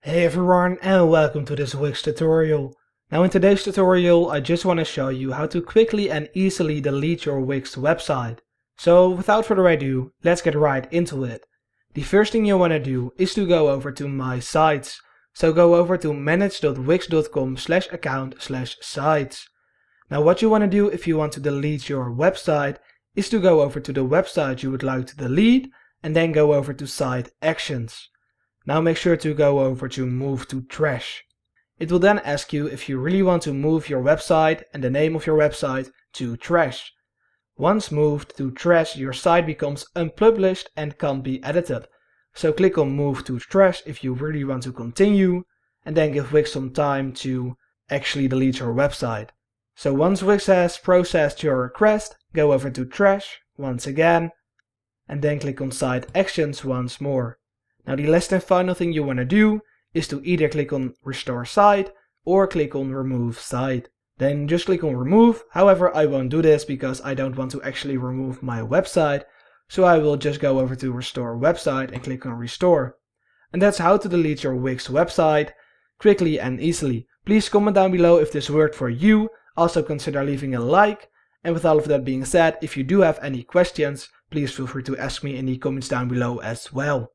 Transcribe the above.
Hey everyone, and welcome to this week's tutorial. Now in today's tutorial I just want to show you how to quickly and easily delete your Wix website. So without further ado, let's get right into it. The first thing you want to do is to go over to My Sites. So go over to manage.wix.com/account/sites. Now what you want to do if you want to delete your website is to go over to the website you would like to delete and then go over to Site Actions. Now make sure to go over to Move to Trash. It will then ask you if you really want to move your website and the name of your website to trash. Once moved to trash, your site becomes unpublished and can't be edited. So click on Move to Trash if you really want to continue, and then give Wix some time to actually delete your website. So once Wix has processed your request, go over to Trash once again, and then click on Site Actions once more. Now the last and final thing you want to do is to either click on Restore Site or click on Remove Site. Then just click on Remove. However, I won't do this because I don't want to actually remove my website. So I will just go over to Restore Website and click on Restore. And that's how to delete your Wix website quickly and easily. Please comment down below if this worked for you. Also consider leaving a like. And with all of that being said, if you do have any questions, please feel free to ask me in the comments down below as well.